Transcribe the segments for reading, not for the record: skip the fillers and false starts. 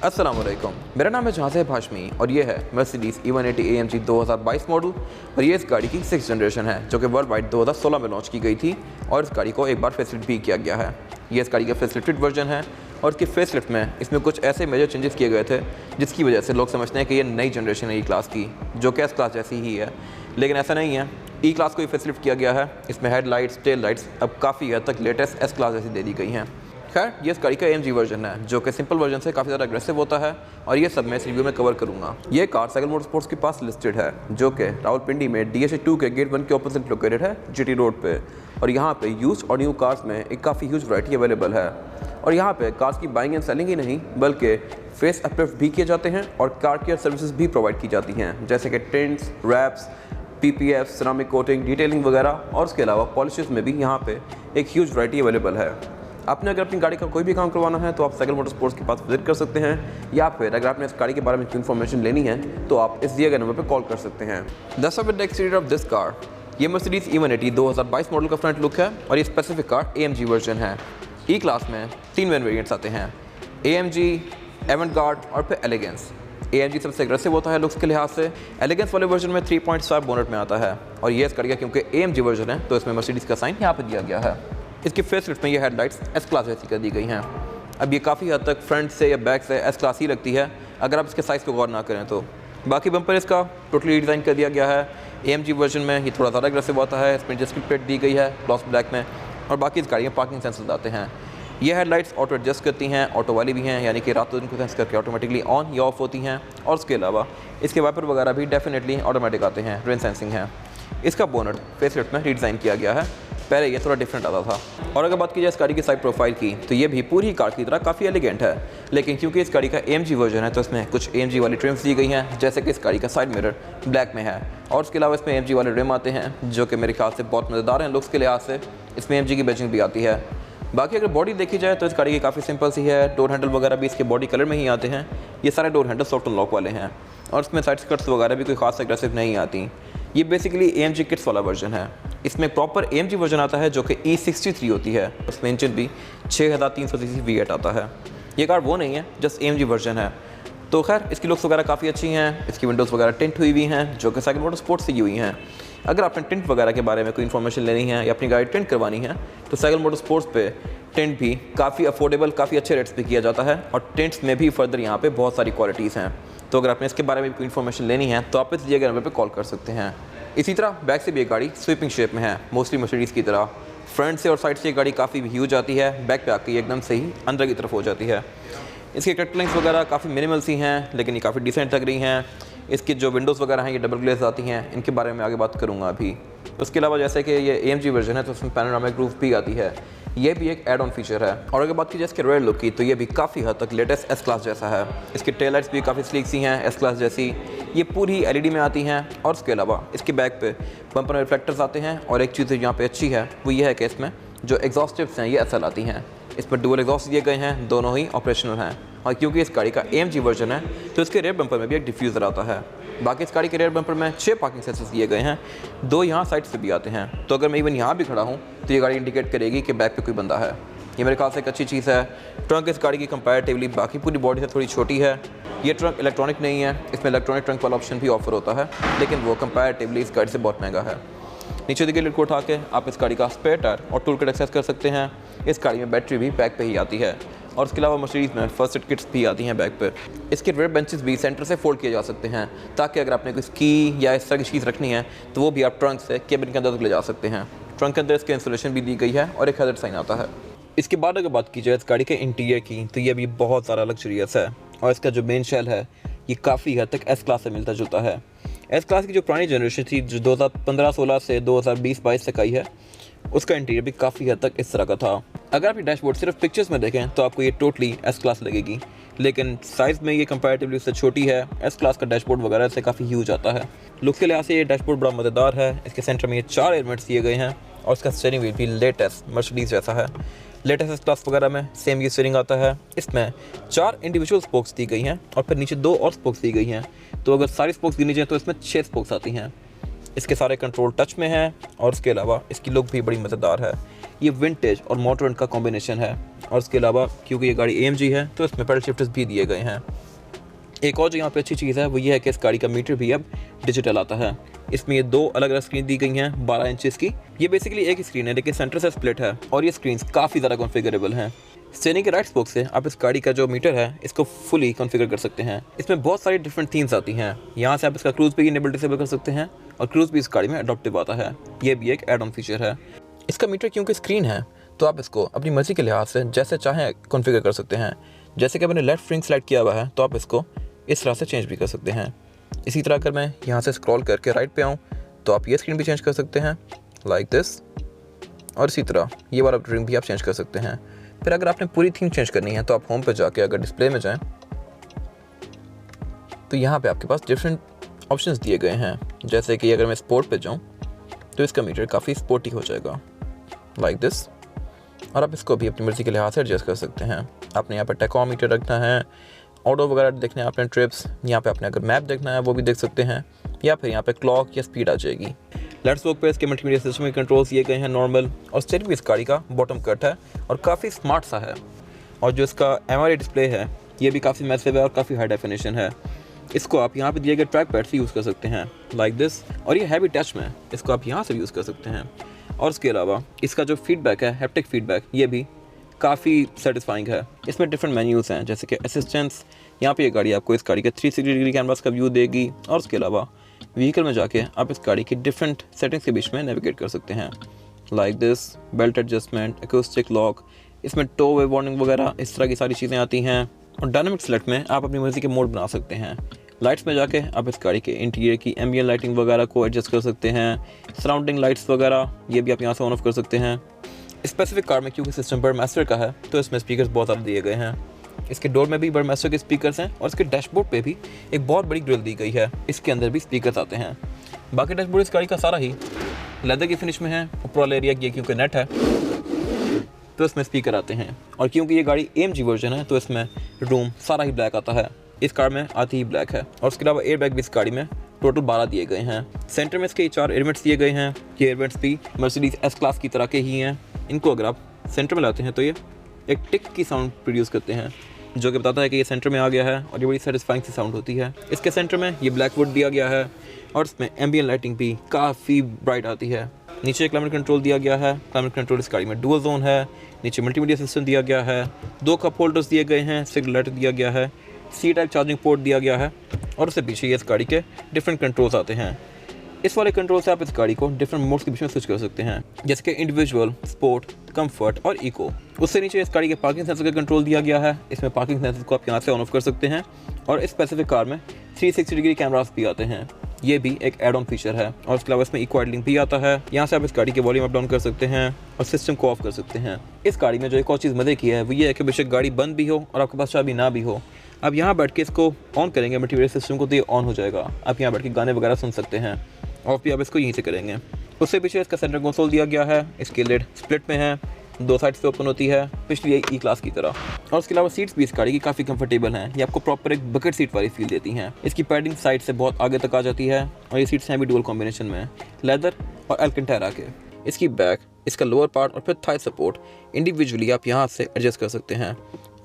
अस्सलाम वालेकुम, मेरा नाम है जहाज़ हाशमी और ये है मर्सिडीज़ E180 AMG 2022 मॉडल। और ये इस गाड़ी की 6th जनरेशन है जो कि वर्ल्ड वाइड 2016 में लॉन्च की गई थी और इस गाड़ी को एक बार फेसलिफ्ट भी किया गया है। ये इस गाड़ी का फेसलिफ्टेड वर्जन है और इसकी फेसलिफ्ट में इसमें कुछ ऐसे मेजर चेंजेस किए गए थे जिसकी वजह से लोग समझते हैं कि ये नई जनरेशन है ई क्लास की, जो कि एस क्लास जैसी ही है, लेकिन ऐसा नहीं है। ई क्लास को ही फेसलिफ्ट किया गया है। इसमें हेडलाइट्स, टेल लाइट्स अब काफ़ी हद तक लेटेस्ट एस क्लास जैसी दे दी गई हैं। खैर, ये इस गाड़ी का AMG वर्जन है जो कि सिंपल वर्जन से काफ़ी ज़्यादा अग्रेसिव होता है और ये सब मैं इस रिव्यू में कवर करूंगा। ये कार साइकिल मोटरस्पोर्ट्स के पास लिस्टेड है जो कि रावलपिंडी में DSA 2 के गेट 1 के ऑपोजिट लोकेटेड है, GT रोड पे। और यहाँ पे यूज्ड और न्यू कार्स में एक काफ़ी ह्यूज वैरायटी अवेलेबल है। और यहाँ पे कार्स की बाइंग एंड सेलिंग ही नहीं बल्कि फेस अपलिफ्ट भी किए जाते हैं और कार केयर सर्विसेज भी प्रोवाइड की जाती हैं, जैसे कि tints, wraps, PPF, ceramic coating, detailing वगैरह। और उसके अलावा पॉलिशेस में भी यहाँ पे एक ह्यूज वैरायटी अवेलेबल है। आपने अगर अपनी गाड़ी का कोई भी काम करवाना है तो आप साइकिल मोटरस्पोर्ट्स के पास विजिट कर सकते हैं, या फिर अगर आपने इस गाड़ी के बारे में कोई इन्फॉर्मेशन लेनी है तो आप इस दिए गए नंबर पर कॉल कर सकते हैं। That's about the exterior of this car. ये मर्सिडीज़ E180 2022 मॉडल का फ्रंट लुक है और ये स्पेसिफिक कार AMG वर्जन है। ई क्लास में 3 मेन वेरिएंट्स आते हैं, AMG, एवंटगार्ड और फिर एलिगेंस। AMG सबसे अग्रेसिव होता है लुक्स के लिहाज से। एलिगेंस वाले वर्जन में 3.5 बोनट में आता है और ये इस गाड़ी का क्योंकि AMG वर्जन है तो इसमें मर्सिडीज़ का साइन यहाँ पर दिया गया है। इसकी फेसलिफ्ट में ये हेडलाइट्स एस क्लास जैसी कर दी गई हैं। अब ये काफ़ी हद तक फ्रंट से या बैक से एस क्लास ही लगती है अगर आप इसके साइज़ को गौर ना करें तो। बाकी बम्पर इसका टोटली डिज़ाइन कर दिया गया है। AMG वर्जन में ये थोड़ा ज़्यादा अग्रेसिव होता है, इसमें जस्ट प्लेट दी गई है ग्लॉस ब्लैक में। और बाकी इस गाड़ी में पार्किंग सेंसर्स आते हैं। ये हेडलाइट्स ऑटो एडजस्ट करती हैं, ऑटो वाली भी हैं, यानी कि रातों दिन को सेंस करके ऑटोमेटिकली ऑन या ऑफ होती हैं। और उसके अलावा इसके वाइपर वगैरह भी डेफिनेटली ऑटोमेटिक आते हैं, रेन सेंसिंग है। इसका बोनट फेसलिफ्ट में रीडिज़ाइन किया गया है, पहले ये थोड़ा डिफरेंट आता था। और अगर बात की जाए इस गाड़ी की साइड प्रोफाइल की तो ये भी पूरी कार की तरह काफ़ी एलिगेंट है, लेकिन क्योंकि इस गाड़ी का AMG वर्जन है तो इसमें कुछ AMG वाली ट्रिम्स दी गई हैं, जैसे कि इस गाड़ी का साइड मिरर ब्लैक में है। और उसके अलावा इसमें AMG वाले रिम आते हैं जो कि मेरे ख्याल से बहुत मज़ेदार हैं लुक्स के लिहाज से। इसमें AMG की बैजिंग भी आती है। बाकी अगर बॉडी देखी जाए तो इस गाड़ी की काफ़ी सिंपल सी है। डोर हैंडल वगैरह भी इसके बॉडी कलर में ही आते हैं। ये सारे डोर हैंडल सॉफ्ट लॉक वाले हैं और इसमें साइड स्कर्ट्स वगैरह भी कोई खास एग्रेसिव नहीं आती। ये बेसिकली AMG किट्स वाला वर्जन है। इसमें प्रॉपर AMG वर्जन आता है जो कि E63 होती है। उसमें इंजन भी 6300 cc V8 आता है। ये कार वो नहीं है, जस्ट AMG वर्जन है। तो खैर, इसकी लुक्स वगैरह काफ़ी अच्छी हैं। इसकी विंडोज़ वगैरह टिंट हुई हुई हैं जो कि साइकिल मोटरस्पोर्ट्स से की हुई हैं। अगर आपने टिंट वगैरह के बारे में कोई इन्फॉर्मेशन लेनी है या अपनी गाड़ी टिंट करवानी है तो साइकिल मोटरस्पोर्ट्स पे टिंट भी काफ़ी अफोर्डेबल, काफ़ी अच्छे रेट्स पे किया जाता है। और टिंट्स में भी फर्दर यहाँ पे बहुत सारी क्वालिटीज़ हैं। तो अगर आपने इसके बारे में कोई इन्फॉर्मेशन लेनी है तो आप इस दिए गए नंबर पर कॉल कर सकते हैं। इसी तरह बैक से भी एक गाड़ी स्वीपिंग शेप में है, मोस्टली मर्सिडीज़ की तरह। फ्रंट से और साइड से ये गाड़ी काफ़ी ह्यूज आती है, बैक पे आके एकदम से ही अंदर की तरफ हो जाती है। इसकी कट लाइन्स वगैरह काफ़ी मिनिमल सी हैं, लेकिन ये काफ़ी डिसेंट लग रही हैं। इसकी जो विंडोज़ वगैरह हैं ये डबल ग्लेज आती हैं, इनके बारे में आगे बात करूँगा अभी। उसके अलावा जैसे कि ये AMG वर्जन है तो उसमें पैनोरामिक रूफ भी आती है, ये भी एक एड ऑन फीचर है। और अगर बात की जाए इसके रेयर लुक की तो ये भी काफ़ी हद तक लेटेस्ट एस क्लास जैसा है। इसकी टेल लाइट्स भी काफ़ी स्लीक सी हैं, एस क्लास जैसी। ये पूरी LED में आती हैं। और उसके अलावा इसके बैक पे बम्पर में रिफ्लेक्टर्स आते हैं। और एक चीज़ यहाँ पे अच्छी है वो ये है कि इसमें जो एग्जॉस्ट टिप्स हैं ये SL आती हैं। इसमें डुअल एग्जॉस्ट दिए गए हैं, दोनों ही ऑपरेशनल हैं। और क्योंकि इस गाड़ी का AMG वर्जन है तो इसके रेयर बम्पर में भी एक डिफ्यूज़र आता है। बाकी इस गाड़ी के रेयर बम्पर में 6 पार्किंग सेंसर्स दिए गए हैं, 2 यहाँ साइड से भी आते हैं। तो अगर मैं इवन यहाँ भी खड़ा हूँ तो ये गाड़ी इंडिकेट करेगी कि बैक पे कोई बंदा है। ये मेरे ख्याल से एक अच्छी चीज़ है। ट्रंक इस गाड़ी की कंपैरेटिवली बाकी पूरी बॉडी से थोड़ी छोटी है। ये ट्रंक इलेक्ट्रॉनिक नहीं है, इसमें इलेक्ट्रॉनिक ट्रंक वाला ऑप्शन भी ऑफर होता है, लेकिन वो कंपैरेटिवली इस गाड़ी से बहुत महंगा है। नीचे देखिए लिड को उठा के आप इस गाड़ी का स्पेयर टायर और टूल किट एक्सेस कर सकते हैं। इस गाड़ी में बैटरी भी बैक पे ही आती है। और उसके अलावा मर्सिडीज़ में फर्स्ट एड किट्स भी आती हैं बैक पे। इसके रेयर बेंचेस भी सेंटर से फोल्ड किए जा सकते हैं, ताकि अगर आपने कोई की या इस तरह की चीज़ रखनी है तो वो भी आप ट्रंक से केबिन के अंदर तक ले जा सकते हैं। ट्रंक के अंदर इसके इंसुलेशन भी दी गई है और एक हैज़र्ड साइन आता है। इसके बाद अगर बात की जाए इस गाड़ी के इंटीरियर की तो ये भी बहुत ज़्यादा लग्जरियस है। और इसका जो मेन शेल है ये काफ़ी हद तक एस क्लास से मिलता जुलता है। एस क्लास की जो पुरानी जनरेशन थी जो 2015-16 से 2020-22 तक आई है, उसका इंटीरियर भी काफ़ी हद तक इस तरह का था। अगर आप ये डैशबोर्ड सिर्फ पिक्चर्स में देखें तो आपको ये टोटली एस क्लास लगेगी, लेकिन साइज़ में ये कंपैरेटिवली उससे छोटी है। एस क्लास का डैशबोर्ड वगैरह से काफ़ी ह्यूज आता है। लुक के लिहाज से ये डैशबोर्ड बड़ा मज़ेदार है। इसके सेंटर में ये 4 एलिमेंट्स दिए गए हैं और इसका स्टीयरिंग व्हील भी लेटेस्ट मर्सिडीज़ जैसा है। लेटेस्ट एस क्लास वगैरह में सेम ये स्टीयरिंग आता है। इसमें 4 इंडिविजुअल स्पोक्स दी गई हैं और फिर नीचे 2 और स्पोक्स दी गई हैं। तो अगर सारी स्पोक्स गिनी जाए तो इसमें 6 स्पोक्स आती हैं। इसके सारे कंट्रोल टच में हैं और उसके अलावा इसकी लुक भी बड़ी मज़ेदार है। ये विंटेज और मॉडर्न का कॉम्बिनेशन है। और उसके अलावा क्योंकि ये गाड़ी AMG है तो इसमें पैडल शिफ्टर्स भी दिए गए हैं। एक और जो यहाँ पे अच्छी चीज़ है वो ये है कि इस गाड़ी का मीटर भी अब डिजिटल आता है। इसमें ये 2 अलग अलग स्क्रीन दी गई हैं 12 इंचेस की। ये बेसिकली एक ही स्क्रीन है लेकिन सेंटर से स्प्लिट है और ये स्क्रीन काफ़ी ज़्यादा कॉन्फ़िगरेबल हैं। स्टीयरिंग के राइट स्पोक से आप इस गाड़ी का जो मीटर है इसको फुली कॉन्फ़िगर कर सकते हैं। इसमें बहुत सारी डिफरेंट थीम्स आती हैं। यहाँ से आप इसका क्रूज़ भी इनेबल डिसेबल कर सकते हैं और क्रूज़ भी इस गाड़ी में अडॉप्टिव आता है। ये भी एक एड ऑन फीचर है। इसका मीटर क्योंकि स्क्रीन है तो आप इसको अपनी मर्ज़ी के लिहाज से जैसे चाहें कॉन्फ़िगर कर सकते हैं। जैसे कि मैंने लेफ्ट रिंग सेलेक्ट किया हुआ है तो आप इसको इस तरह से चेंज भी कर सकते हैं। इसी तरह अगर मैं यहाँ से स्क्रॉल करके राइट पे आऊँ तो आप ये स्क्रीन भी चेंज कर सकते हैं लाइक दिस, और इसी तरह ये वाला रिंग भी आप चेंज कर सकते हैं। फिर अगर आपने पूरी थीम चेंज करनी है तो आप होम पे जाके अगर डिस्प्ले में जाएं तो यहाँ पे आपके पास डिफरेंट ऑप्शंस दिए गए हैं। जैसे कि अगर मैं स्पोर्ट पे जाऊँ तो इसका मीटर काफ़ी स्पोर्टी हो जाएगा लाइक दिस, और आप इसको भी अपनी मर्ज़ी के लिहाज से एडजस्ट कर सकते हैं। आपने यहाँ पर टेकोमीटर रखना है, ऑटो वगैरह देखने हैं आपने, ट्रिप्स, यहाँ पे आपने अगर मैप देखना है वो भी देख सकते हैं, या फिर यहाँ पे क्लॉक या स्पीड आ जाएगी। लेट्स वॉक पे इसके मल्टीमीडिया सिस्टम के कंट्रोल्स दिए गए हैं नॉर्मल, और स्टीयरिंग भी इस गाड़ी का बॉटम कट है और काफ़ी स्मार्ट सा है। और जो इसका MRI डिस्प्ले है ये भी काफ़ी मैसिव है और काफ़ी हाई डेफिनेशन है। इसको आप यहाँ पे दिए गए ट्रैक पैड से यूज़ कर सकते हैं लाइक दिस, और ये हैवी टच में इसको आप यहाँ से यूज़ कर सकते हैं। और उसके अलावा इसका जो फीडबैक है, हैप्टिक फीडबैक, ये भी काफ़ी सेटिस्फाइंग है। इसमें डिफरेंट मेन्यूज़ हैं जैसे कि असिस्टेंस, यहाँ पे ये गाड़ी आपको इस गाड़ी के 360 डिग्री कैमरास का व्यू देगी, और उसके अलावा व्हीकल में जाके आप इस गाड़ी की डिफरेंट सेटिंग्स के बीच में नेविगेट कर सकते हैं like this, belt adjustment, acoustic lock, इसमें टो वे वार्निंग वगैरह इस तरह की सारी चीज़ें आती हैं। और डायनामिक सेलेक्ट में आप अपनी मर्ज़ी के मोड बना सकते हैं। लाइट्स में जाके आप इस गाड़ी के इंटीरियर की एम्बिएंट लाइटिंग वगैरह को एडजस्ट कर सकते हैं। सराउंडिंग लाइट्स वगैरह ये भी आप यहाँ से ऑन ऑफ कर सकते हैं। स्पेसिफिक कार में क्योंकि सिस्टम बर्डमास्टर का है तो इसमें स्पीकर्स बहुत ज़्यादा दिए गए हैं। इसके डोर में भी बर्डमास्टर के स्पीकर्स हैं और इसके डैशबोर्ड पे भी एक बहुत बड़ी ग्रिल दी गई है, इसके अंदर भी स्पीकर्स आते हैं। बाकी डैशबोर्ड इस गाड़ी का सारा ही लेदर की फिनिश में है। ऊपर वाला एरिया ये क्योंकि नेट है तो इसमें स्पीकर आते हैं, और क्योंकि ये गाड़ी AMG वर्जन है तो इसमें रूम सारा ही ब्लैक आता है। इस कार में आती ही ब्लैक है। और उसके अलावा एयर बैग भी इस गाड़ी में टोटल 12 दिए गए हैं। सेंटर में इसके 4 एयरवेंट्स दिए गए हैं। ये एयरवेंट्स भी मर्सिडीज S क्लास की तरह के ही हैं। इनको अगर आप सेंटर में लाते हैं तो ये एक टिक की साउंड प्रोड्यूस करते हैं जो कि बताता है कि ये सेंटर में आ गया है, और ये बड़ी सेटिस्फाइंग सी साउंड होती है। इसके सेंटर में ये ब्लैकवुड दिया गया है और इसमें एम्बिएंट लाइटिंग भी काफ़ी ब्राइट आती है। नीचे क्लाइमेट कंट्रोल दिया गया है। क्लाइमेट कंट्रोल इस गाड़ी में डुअल जोन है। नीचे मल्टीमीडिया सिस्टम दिया गया है। 2 कप होल्डर्स दिए गए हैं। सिगरेट दिया गया है। C टाइप चार्जिंग पोर्ट दिया गया है, और उससे पीछे ये इस गाड़ी के डिफरेंट कंट्रोल्स आते हैं। इस वाले कंट्रोल से आप इस गाड़ी को डिफरेंट मोड्स के बीच में स्विच कर सकते हैं, जैसे कि इंडिविजुअल, स्पोर्ट, कंफर्ट और इको। उससे नीचे इस गाड़ी के पार्किंग सेंसर का कंट्रोल दिया गया है। इसमें पार्किंग सेंसर को आप यहाँ से ऑन ऑफ कर सकते हैं, और इस स्पेसिफिक कार में 360 डिग्री कैमरास भी आते हैं। ये भी एक एड ऑन फीचर है। और उसके अलावा इसमें इको आइडलिंग भी आता है। यहाँ से आप इस गाड़ी के वॉल्यूम अप डाउन कर सकते हैं और सिस्टम को ऑफ कर सकते हैं। इस गाड़ी में जो एक और चीज़ मज़े की है वो ये है कि बेशक गाड़ी बंद भी हो और आपके पास चाबी ना भी हो, आप यहाँ बैठ के इसको ऑन करेंगे मल्टीमीडिया सिस्टम को तो ये ऑन हो जाएगा। आप यहाँ बैठ के गाने वगैरह सुन सकते हैं, ऑफ भी आप इसको यहीं से करेंगे। उससे पीछे इसका सेंटर कंसोल दिया गया है। इसकी लिड स्प्लिट में है, 2 साइड से ओपन होती है, पिछली E क्लास की तरह। और उसके अलावा सीट्स भी इस गाड़ी की काफ़ी कंफर्टेबल हैं। ये आपको प्रॉपर एक बकेट सीट वाली फील देती हैं। इसकी पैडिंग साइड से बहुत आगे तक आ जाती है, और ये सीट्स हैं भी डुअल कॉम्बिनेशन में, लेदर और एल्कंटेरा के। इसकी बैक, इसका लोअर पार्ट और फिर थाई सपोर्ट इंडिविजुअली आप यहाँ से एडजस्ट कर सकते हैं।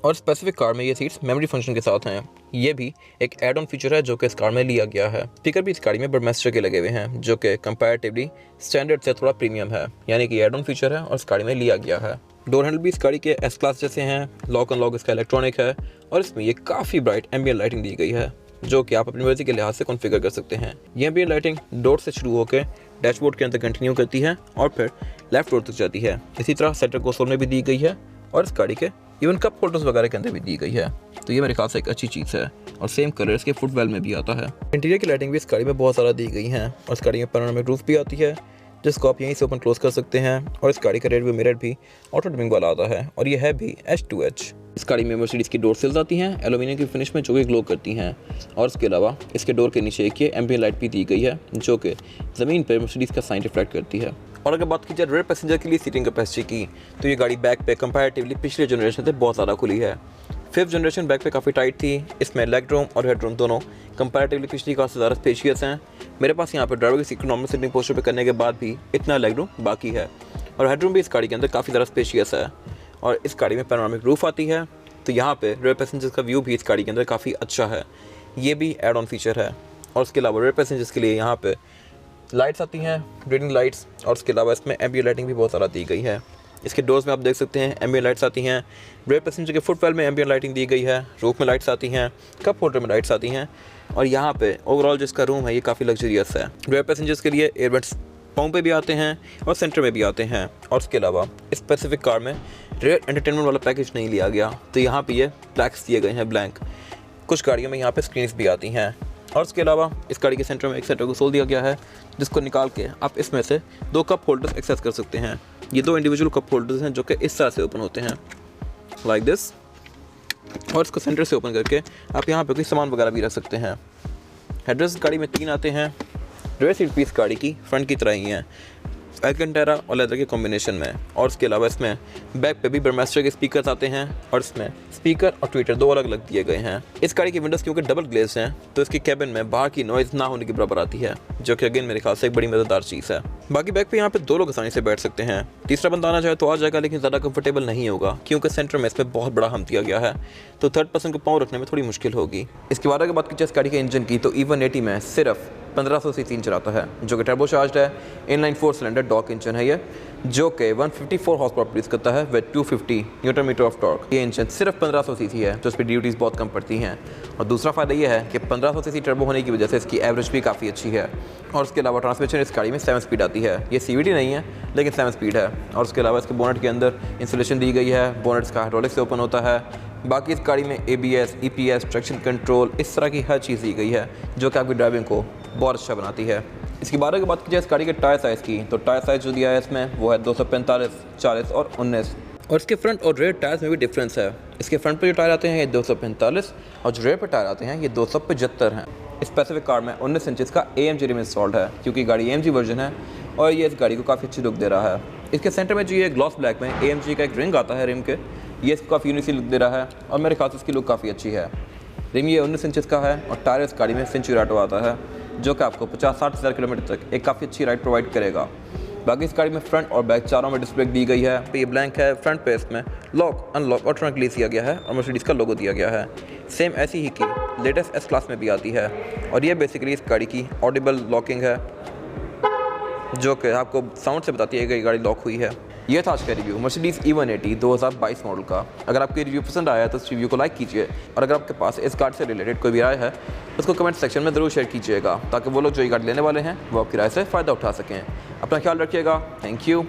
और स्पेसिफिक कार में ये सीट्स मेमोरी फंक्शन के साथ हैं। ये भी एक एड ऑन फीचर है जो कि इस कार में लिया गया है। स्पीकर भी इस गाड़ी में बर्डमास्टर के लगे हुए हैं, जो कि कंपैरेटिवली स्टैंडर्ड से थोड़ा प्रीमियम है, यानी कि एड ऑन फीचर है और इस गाड़ी में लिया गया है। डोर हैंडल भी इस गाड़ी के S क्लास जैसे हैं। लॉक अनलॉक इसका इलेक्ट्रॉनिक है, और इसमें ये काफ़ी ब्राइट एम्बिएंट लाइटिंग दी गई है जो कि आप अपनी मर्जी के लिहाज से कॉन्फ़िगर कर सकते हैं। ये एम्बिएंट लाइटिंग डोर से शुरू होकर डैशबोर्ड के अंदर कंटिन्यू करती है और फिर लेफ्ट डोर तक जाती है। इसी तरह सेंटर कंसोल में भी दी गई है, और इस गाड़ी के इवन कप होल्डर्स वगैरह के अंदर भी दी गई है। तो ये मेरे ख्याल से एक अच्छी चीज़ है, और सेम कलर इसके फुटवेल में भी आता है। इंटीरियर की लाइटिंग भी इस गाड़ी में बहुत सारा दी गई है, और इस गाड़ी में पैनोरामिक रूफ भी आती है जिसको आप यहीं से ओपन क्लोज कर सकते हैं। और इस गाड़ी का रेयर व्यू मिरर भी ऑटो डिमिंग वाला आता है, और ये है भी H2H। इस गाड़ी में मर्सिडीज की डोर सिल्स आती हैं एल्यूमिनियम की फिनिश में, जो कि ग्लो करती हैं। और इसके अलावा इसके डोर के नीचे एक ये एम्बिएंट लाइट भी दी गई है जो कि ज़मीन पर मर्सिडीज का साइन रिफ्लेक्ट करती है। और अगर बात की जाए रेयर पैसेंजर के लिए सीटिंग कैपेसिटी की, तो ये गाड़ी बैक पे कंपैरेटिवली पिछले जनरेशन से बहुत ज़्यादा खुली है। 5th जनरेशन बैक पे काफ़ी टाइट थी। इसमें लेग रूम और हेड रूम दोनों कंपैरेटिवली पिछली कार से ज़्यादा स्पेशियस हैं। मेरे पास यहाँ पर ड्राइवर की सीट नॉर्मल सिटिंग पोस्टर पे करने के बाद भी इतना लेग रूम बाकी है, और हेड रूम भी इस गाड़ी के अंदर काफ़ी ज़्यादा स्पेशियस है। और इस गाड़ी में पैनोरामिक रूफ आती है। तो यहाँ पे रेयर पैसेंजर्स का व्यू भी इस गाड़ी के अंदर काफ़ी अच्छा है, ये भी एड ऑन फीचर है। और उसके अलावा रेयर पैसेंजर्स के लिए यहाँ पे लाइट्स आती हैं, रीडिंग लाइट्स, और उसके अलावा इसमें एम्बिएंट लाइटिंग भी बहुत ज़्यादा दी गई है। इसके डोर्स में आप देख सकते हैं एम्बिएंट लाइट्स आती हैं। रेयर पैसेंजर के फुटवेल में एम्बिएंट लाइटिंग दी गई है, रूफ में लाइट्स आती हैं, कप होल्डर में लाइट्स आती हैं। और यहाँ पे ओवरऑल जिसका रूम है ये काफ़ी लग्जरियस है। रेयर पैसेंजर्स के लिए एयरवेंट्स पाँव पे भी आते हैं और सेंटर में भी आते हैं। और उसके अलावा इस स्पेसिफिक कार में रेयर एंटरटेनमेंट वाला पैकेज नहीं लिया गया, तो यहाँ पे ये ब्लैक्स दिए गए हैं, ब्लैंक। कुछ गाड़ियों में यहाँ पे स्क्रीन्स भी आती हैं। और उसके अलावा इस गाड़ी के सेंटर में एक सेंटर कंसोल दिया गया है, जिसको निकाल के आप इसमें से 2 कप होल्डर्स एक्सेस कर सकते हैं। ये 2 इंडिविजुअल कप होल्डर्स हैं जो कि इस तरह से ओपन होते हैं, लाइक दिस। और इसको सेंटर से ओपन करके आप यहाँ पे कोई सामान वगैरह भी रख सकते हैं। हेडरेस्ट गाड़ी में 3 आते हैं। रेयर सीट पीस गाड़ी की फ्रंट की तरह ही हैं, एल्केंटेरा और लेदर के कॉम्बिनेशन में। और उसके अलावा इसमें बैक पे भी बर्मेस्टर के स्पीकर्स आते हैं, और इसमें स्पीकर और ट्विटर 2 अलग अलग दिए गए हैं। इस गाड़ी की विंडोज़ क्योंकि डबल ग्लेज हैं, तो इसकी कैबिन में बाहर की नॉइज़ ना होने के बराबर आती है, जो कि अगेन मेरे ख्याल से एक बड़ी मज़ेदार चीज़ है। बाकी बैक पे यहाँ पे 2 लोग आसानी से बैठ सकते हैं। तीसरा बंदा आना चाहे तो आ जाएगा, लेकिन ज़्यादा कंफर्टेबल नहीं होगा क्योंकि सेंटर में इसमें बहुत बड़ा हम दिया गया है, तो थर्ड पर्सन को पाँव रखने में थोड़ी मुश्किल होगी। इसके बाद अगर बात की जाए इस गाड़ी के इंजन की, तो E180 में सिर्फ 1500 सीसी इंजन आता है, जो कि टर्बो चार्ज्ड है। इनलाइन 4 सिलेंडर डॉक इंजन है ये, जो कि 154 हॉर्स पावर प्रोड्यूस करता है with 250 newton metre of torque. ये इंजन सिर्फ 1500 सीसी है, जो इस पर ड्यूटीज़ बहुत कम पड़ती हैं। और दूसरा फ़ायदा ये है कि 1500 सीसी टर्बो होने की वजह से इसकी एवरेज भी काफ़ी अच्छी है। और उसके अलावा ट्रांसमिशन इस गाड़ी में 7 स्पीड आती है। ये CVT नहीं है, लेकिन 7 स्पीड है। और उसके अलावा इसके बोनेट के अंदर इंसुलेशन दी गई है, बोनेट इसका हाइड्रोलिक से ओपन होता है। बाकी इस गाड़ी में ABS, EPS, ट्रैक्शन कंट्रोल, इस तरह की हर चीज़ दी गई है, जो कि आपकी ड्राइविंग को बहुत अच्छा बनाती है। इसके बारे में बात की जाए इस गाड़ी के टायर साइज़ की, तो टायर साइज़ जो दिया है इसमें वो है 245, 40 और 19। और इसके फ्रंट और रेयर टायर्स में भी डिफरेंस है। इसके फ्रंट पर जो टायर आते हैं ये 245, और जो रेयर पर टायर आते हैं ये 275 हैं। इस स्पेसिफिक कार में 19 इंचज़ का AMG रिम इंस्टॉल्ड है, क्योंकि गाड़ी AMG वर्जन है, और ये इस गाड़ी को काफ़ी अच्छी लुक दे रहा है। इसके सेंटर में जो ये ग्लॉस ब्लैक में AMG का एक रिंग आता है रिम के, ये इसको काफ़ी यूनिक सी लुक दे रहा है, और मेरे ख्याल से इसकी लुक काफ़ी अच्छी है। रिम ये 19 इंचज़ का है, और टायर इस गाड़ी में सेंचुराटो आता है, जो कि आपको 50-60 हज़ार किलोमीटर तक एक काफ़ी अच्छी राइड प्रोवाइड करेगा। बाकी इस गाड़ी में फ्रंट और बैक चारों में डिस्क ब्रेक दी गई है। तो ये ब्लैंक है, फ्रंट पे इसमें लॉक, अनलॉक और ट्रंक रिलीज किया गया है, और मर्सिडीज़ का लोगो दिया गया है। सेम ऐसी ही की लेटेस्ट S क्लास में भी आती है, और ये बेसिकली इस गाड़ी की ऑडिबल लॉकिंग है, जो कि आपको साउंड से बताती है कि गाड़ी लॉक हुई है। ये था आज का रिव्यू मर्सिडीज़ E180 2022 मॉडल का। अगर आपको रिव्यू पसंद आया तो इस रिव्यू को लाइक कीजिए, और अगर आपके पास इस कार से रिलेटेड कोई भी राय है उसको कमेंट सेक्शन में ज़रूर शेयर कीजिएगा, ताकि वो लोग जो ये गाड़ी लेने वाले हैं वो आपकी राय से फ़ायदा उठा सकें। अपना ख्याल रखिएगा। Thank you.